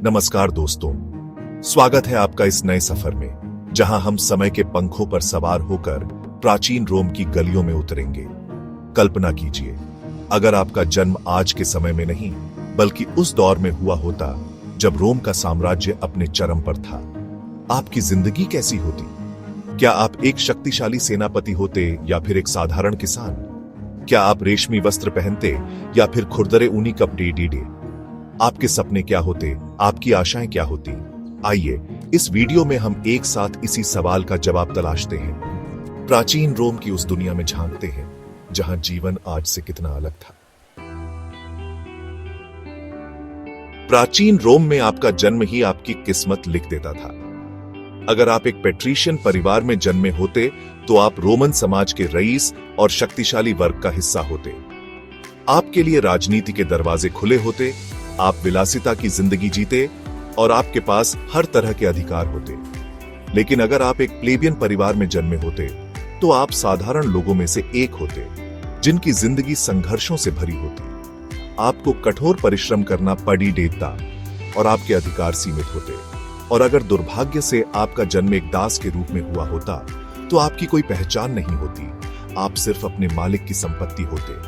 नमस्कार दोस्तों, स्वागत है आपका इस नए सफर में जहां हम समय के पंखों पर सवार होकर प्राचीन रोम की गलियों में उतरेंगे। कल्पना कीजिए, अगर आपका जन्म आज के समय में नहीं बल्कि उस दौर में हुआ होता जब रोम का साम्राज्य अपने चरम पर था, आपकी जिंदगी कैसी होती? क्या आप एक शक्तिशाली सेनापति होते या फिर एक साधारण किसान? क्या आप रेशमी वस्त्र पहनते या फिर खुरदरे ऊनी कपड़े डीडे? आपके सपने क्या होते? आपकी आशाएं क्या होती? आइए इस वीडियो में हम एक साथ इसी सवाल का जवाब तलाशते हैं। प्राचीन रोम की उस दुनिया में झांकते हैं जहां जीवन आज से कितना अलग था। प्राचीन रोम में आपका जन्म ही आपकी किस्मत लिख देता था। अगर आप एक पेट्रिशियन परिवार में जन्मे होते तो आप रोमन समाज के रईस और शक्तिशाली वर्ग का हिस्सा होते। आपके लिए राजनीति के दरवाजे खुले होते, आप विलासिता की जिंदगी जीते और आपके पास हर तरह के अधिकार होते। लेकिन अगर आप एक प्लेबियन परिवार में जन्मे होते तो आप साधारण लोगों में से एक होते जिनकी जिंदगी संघर्षों से भरी होती। आपको कठोर परिश्रम करना पड़ी देता और आपके अधिकार सीमित होते। और अगर दुर्भाग्य से आपका जन्म एक दास के रूप में हुआ होता तो आपकी कोई पहचान नहीं होती, आप सिर्फ अपने मालिक की संपत्ति होते।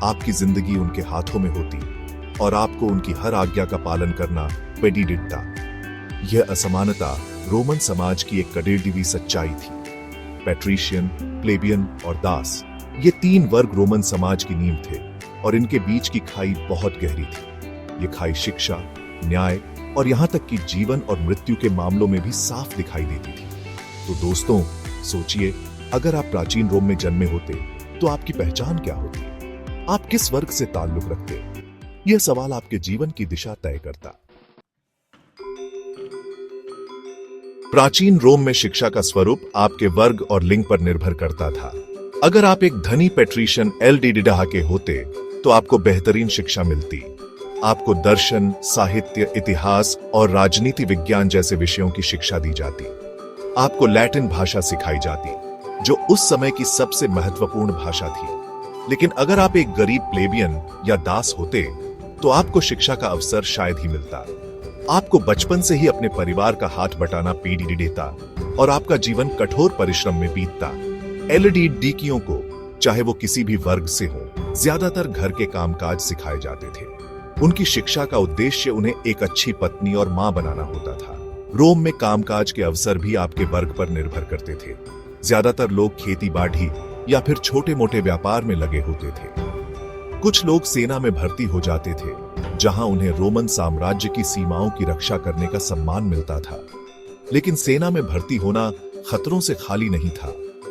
आपकी जिंदगी उनके हाथों में होती और आपको उनकी हर आज्ञा का पालन करना पेडी डिटता। यह असमानता रोमन समाज की एक कड़ेरदी सच्चाई थी। पैट्रिशियन, प्लेबियन और दास, ये तीन वर्ग रोमन समाज की नींव थे और इनके बीच की खाई बहुत गहरी थी। ये खाई शिक्षा, न्याय और यहां तक कि जीवन और मृत्यु के मामलों में भी साफ दिखाई देती थी। तो दोस्तों, सोचिए, अगर आप प्राचीन रोम में जन्मे होते तो आपकी पहचान क्या होती? आप किस वर्ग से ताल्लुक रखते? यह सवाल आपके जीवन की दिशा तय करता। प्राचीन रोम में शिक्षा का स्वरूप आपके वर्ग और लिंग पर निर्भर करता था। अगर आप एक धनी पेट्रिशियन एल डिडिडाह के होते तो आपको बेहतरीन शिक्षा मिलती। आपको दर्शन, साहित्य, इतिहास और राजनीति विज्ञान जैसे विषयों की शिक्षा दी जाती। आपको लैटिन भाषा सिखाई जाती, जो उस समय की सबसे महत्वपूर्ण भाषा थी। लेकिन अगर आप एक गरीब प्लेबियन या दास होते तो आपको शिक्षा का अवसर शायद ही मिलता। आपको बचपन से ही अपने परिवार का हाथ बटाना पीढ़ी देता और आपका जीवन कठोर परिश्रम में बीतता। एलडीडीकियों को, चाहे वो किसी भी वर्ग से हो, ज्यादातर घर के कामकाज सिखाए जाते थे। उनकी शिक्षा का उद्देश्य उन्हें एक अच्छी पत्नी और मां बनाना होता था। रोम में कामकाज के अवसर भी आपके वर्ग पर निर्भर करते थे। ज्यादातर लोग खेती बाड़ी या फिर छोटे मोटे व्यापार में लगे होते थे। कुछ लोग सेना में भर्ती हो जाते थे, जहां उन्हें रोमन साम्राज्य की सीमाओं की रक्षा करने का सम्मान मिलता था। लेकिन सेना में भर्ती होना खतरों से खाली नहीं था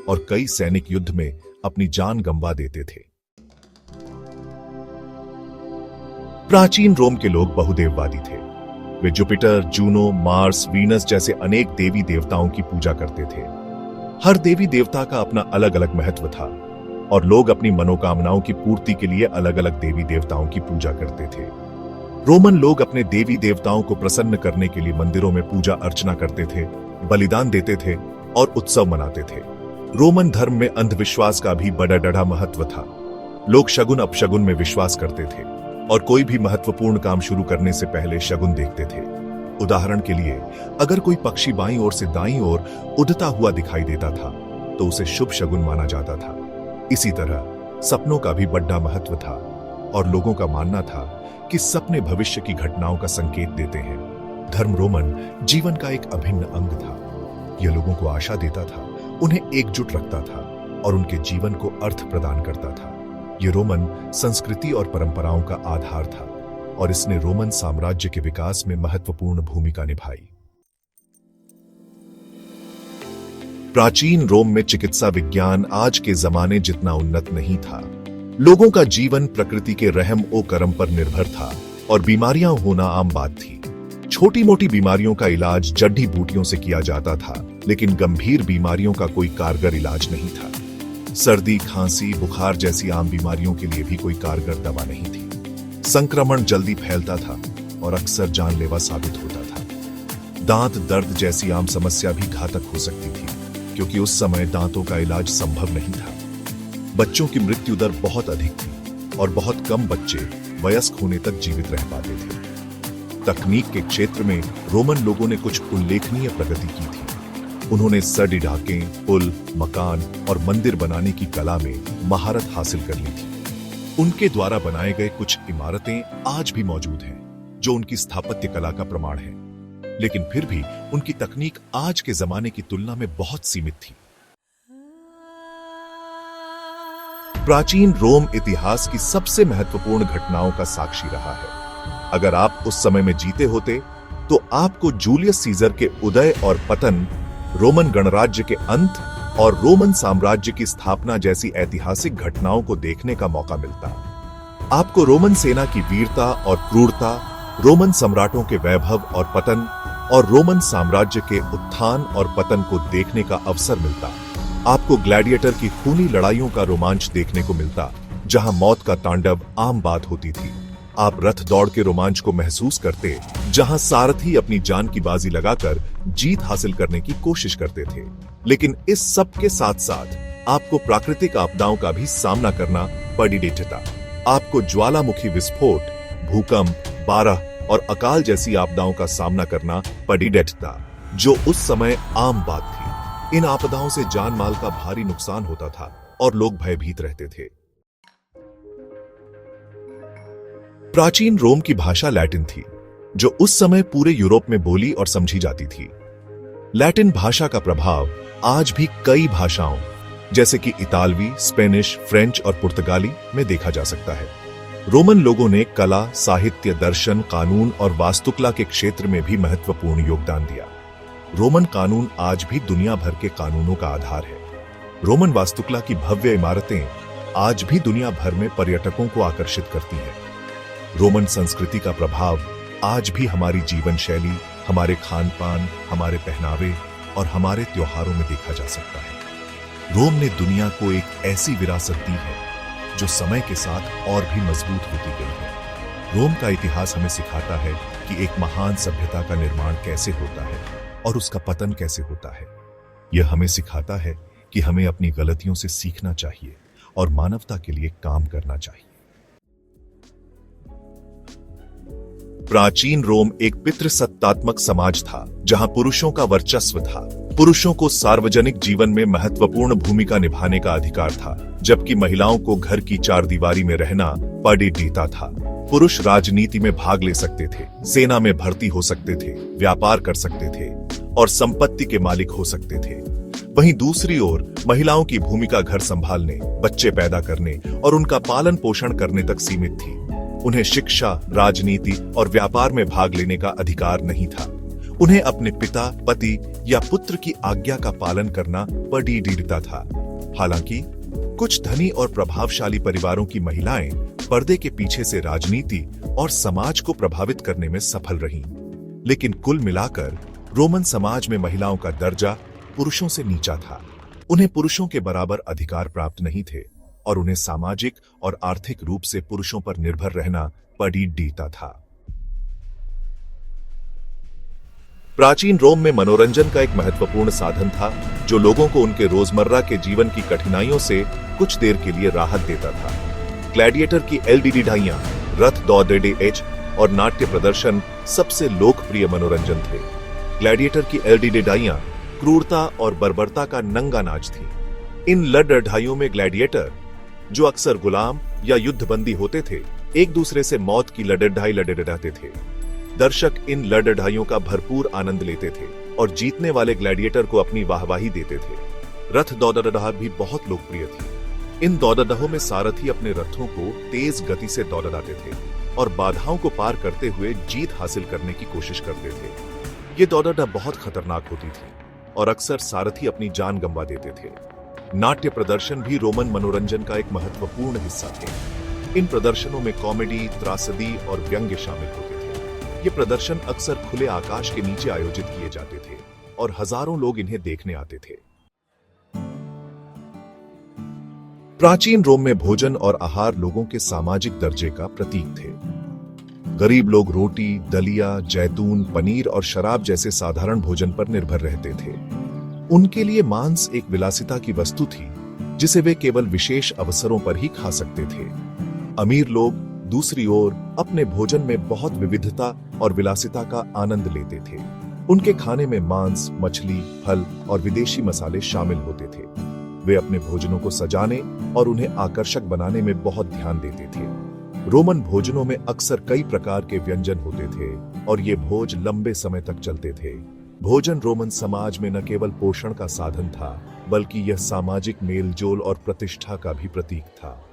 और कई सैनिक युद्ध में अपनी जान गंवा देते थे। प्राचीन रोम के लोग बहुदेववादी थे। वे जुपिटर, जूनो, मार्स, वीनस जैसे अनेक देवी देवताओं की पूजा करते थे। हर देवी देवता का अपना अलग अलग महत्व था और लोग अपनी मनोकामनाओं की पूर्ति के लिए अलग अलग देवी देवताओं की पूजा करते थे। रोमन लोग अपने देवी देवताओं को प्रसन्न करने के लिए मंदिरों में पूजा अर्चना करते थे, बलिदान देते थे और उत्सव मनाते थे। रोमन धर्म में अंधविश्वास का भी बड़ा महत्व था। लोग शगुन अपशगुन में विश्वास करते थे और कोई भी महत्वपूर्ण काम शुरू करने से पहले शगुन देखते थे। उदाहरण के लिए, अगर कोई पक्षी बाईं ओर से दाईं ओर उड़ता हुआ दिखाई देता था तो उसे शुभ शगुन माना जाता था। इसी तरह सपनों का भी बड़ा महत्व था और लोगों का मानना था कि सपने भविष्य की घटनाओं का संकेत देते हैं। धर्म रोमन जीवन का एक अभिन्न अंग था। यह लोगों को आशा देता था, उन्हें एकजुट रखता था और उनके जीवन को अर्थ प्रदान करता था। यह रोमन संस्कृति और परंपराओं का आधार था और इसने रोमन साम्राज्य के विकास में महत्वपूर्ण भूमिका निभाई। प्राचीन रोम में चिकित्सा विज्ञान आज के जमाने जितना उन्नत नहीं था। लोगों का जीवन प्रकृति के रहम ओ करम पर निर्भर था और बीमारियां होना आम बात थी। छोटी मोटी बीमारियों का इलाज जड़ी बूटियों से किया जाता था, लेकिन गंभीर बीमारियों का कोई कारगर इलाज नहीं था। सर्दी, खांसी, बुखार जैसी आम बीमारियों के लिए भी कोई कारगर दवा नहीं थी। संक्रमण जल्दी फैलता था और अक्सर जानलेवा साबित होता था। दांत दर्द जैसी आम समस्या भी घातक हो सकती थी, क्योंकि उस समय दांतों का इलाज संभव नहीं था। बच्चों की मृत्यु दर बहुत अधिक थी और बहुत कम बच्चे वयस्क होने तक जीवित रह पाते थे। तकनीक के क्षेत्र में रोमन लोगों ने कुछ उल्लेखनीय प्रगति की थी। उन्होंने सडी ढाकें, पुल, मकान और मंदिर बनाने की कला में महारत हासिल कर ली थी। उनके द्वारा बनाए गए कुछ इमारतें आज भी मौजूद हैं, जो उनकी स्थापत्य कला का प्रमाण है। लेकिन फिर भी उनकी तकनीक आज के जमाने की तुलना में बहुत सीमित थी। प्राचीन रोम इतिहास की सबसे महत्वपूर्ण घटनाओं का साक्षी रहा है। अगर आप उस समय में जीते होते तो आपको जूलियस सीजर के उदय और पतन, रोमन गणराज्य के अंत और रोमन साम्राज्य की स्थापना जैसी ऐतिहासिक घटनाओं को देखने का मौका मिलता। आपको रोमन सेना की वीरता और क्रूरता, रोमन सम्राटों के वैभव और पतन और रोमन साम्राज्य के उत्थान और पतन को देखने का अवसर मिलता। आपको ग्लैडिएटर की खूनी लड़ाइयों का रोमांच देखने को मिलता, जहां मौत का तांडव आम बात होती थी। आप रथ दौड़ के रोमांच को महसूस करते, जहां सारथी अपनी जान की बाजी लगाकर जीत हासिल करने की कोशिश करते थे। लेकिन इस सब के साथ साथ आपको प्राकृतिक आपदाओं का भी सामना करना पड़ता। आपको ज्वालामुखी विस्फोट, भूकंप, बारह और अकाल जैसी आपदाओं का सामना करना पड़ता, जो उस समय आम बात थी। इन आपदाओं से जान माल का भारी नुकसान होता था और लोग भयभीत रहते थे। प्राचीन रोम की भाषा लैटिन थी, जो उस समय पूरे यूरोप में बोली और समझी जाती थी। लैटिन भाषा का प्रभाव आज भी कई भाषाओं जैसे कि इतालवी, स्पेनिश, फ्रेंच और पुर्तगाली में देखा जा सकता है। रोमन लोगों ने कला, साहित्य, दर्शन, कानून और वास्तुकला के क्षेत्र में भी महत्वपूर्ण योगदान दिया। रोमन कानून आज भी दुनिया भर के कानूनों का आधार है। रोमन वास्तुकला की भव्य इमारतें आज भी दुनिया भर में पर्यटकों को आकर्षित करती हैं। रोमन संस्कृति का प्रभाव आज भी हमारी जीवन शैली, हमारे खान पान, हमारे पहनावे और हमारे त्योहारों में देखा जा सकता है। रोम ने दुनिया को एक ऐसी विरासत दी है जो समय के साथ और भी मजबूत होती गई है। रोम का इतिहास हमें सिखाता है कि एक महान सभ्यता का निर्माण कैसे होता है और उसका पतन कैसे होता है। यह हमें सिखाता है कि हमें अपनी गलतियों से सीखना चाहिए और मानवता के लिए काम करना चाहिए। प्राचीन रोम एक पितृसत्तात्मक समाज था, जहां पुरुषों का वर्चस्व था। पुरुषों को सार्वजनिक जीवन में महत्वपूर्ण भूमिका निभाने का अधिकार था, जबकि महिलाओं को घर की चारदीवारी में रहना पड़ता था। पुरुष राजनीति में भाग ले सकते थे, सेना में भर्ती हो सकते थे, व्यापार कर सकते थे और संपत्ति के मालिक हो सकते थे। वहीं दूसरी ओर महिलाओं की भूमिका घर संभालने, बच्चे पैदा करने और उनका पालन पोषण करने तक सीमित थी। उन्हें शिक्षा, राजनीति और व्यापार में भाग लेने का अधिकार नहीं था। उन्हें अपने पिता, पति या पुत्र की आज्ञा का पालन करना पड़ता था। हालांकि कुछ धनी और प्रभावशाली परिवारों की महिलाएं पर्दे के पीछे से राजनीति और समाज को प्रभावित करने में सफल रहीं। लेकिन कुल मिलाकर रोमन समाज में महिलाओं का दर्जा पुरुषों से नीचा था। उन्हें पुरुषों के बराबर अधिकार प्राप्त नहीं थे और उन्हें सामाजिक और आर्थिक रूप से पुरुषों पर निर्भर रहना पड़ता था। प्राचीन रोम में मनोरंजन का एक महत्वपूर्ण साधन था, जो लोगों को उनके रोजमर्रा के जीवन की कठिनाइयों से कुछ देर के लिए राहत देता था। ग्लैडिएटर की एलईडी ढाइयां, रथ दौड़ और नाट्य प्रदर्शन सबसे लोकप्रिय मनोरंजन थे। ग्लैडिएटर की एलईडी ढाइयां क्रूरता और बर्बरता का नंगा नाच थी। इन लड़ाइयों में ग्लैडिएटर, जो अक्सर गुलाम या युद्धबंदी होते थे, एक दूसरे से मौत की लड़ाई लड़ते थे। दर्शक इन लड़ाइयों का भरपूर आनंद लेते थे और जीतने वाले ग्लैडिएटर को अपनी वाहवाही देते थे। रथ दौड़ भी बहुत लोकप्रिय थी। इन दौड़ों में सारथी अपने रथों को तेज गति से दौड़ाते थे और बाधाओं को पार करते हुए जीत हासिल करने की कोशिश करते थे। ये दौड़ बहुत खतरनाक होती थी और अक्सर सारथी अपनी जान गंवा देते थे। नाट्य प्रदर्शन भी रोमन मनोरंजन का एक महत्वपूर्ण हिस्सा थे। इन प्रदर्शनों में कॉमेडी, त्रासदी और व्यंग्य शामिल होते थे। ये प्रदर्शन अक्सर खुले आकाश के नीचे आयोजित किए जाते थे और हजारों लोग इन्हें देखने आते थे। प्राचीन रोम में भोजन और आहार लोगों के सामाजिक दर्जे का प्रतीक थे। गरीब लोग रोटी, दलिया, जैतून, पनीर और शराब जैसे साधारण भोजन पर निर्भर रहते थे। उनके लिए मांस एक विलासिता की वस्तु थी, जिसे वे केवल विशेष अवसरों पर ही खा सकते थे। अमीर लोग दूसरी ओर अपने भोजन में बहुत विविधता और विलासिता का आनंद लेते थे। उनके खाने में मांस, मछली, फल और विदेशी मसाले शामिल होते थे। वे अपने भोजनों को सजाने और उन्हें आकर्षक बनाने में बहुत ध्यान देते थे। रोमन भोजनों में अक्सर कई प्रकार के व्यंजन होते थे और ये भोज लंबे समय तक चलते थे। भोजन रोमन समाज में न केवल पोषण का साधन था, बल्कि यह सामाजिक मेलजोल और प्रतिष्ठा का भी प्रतीक था।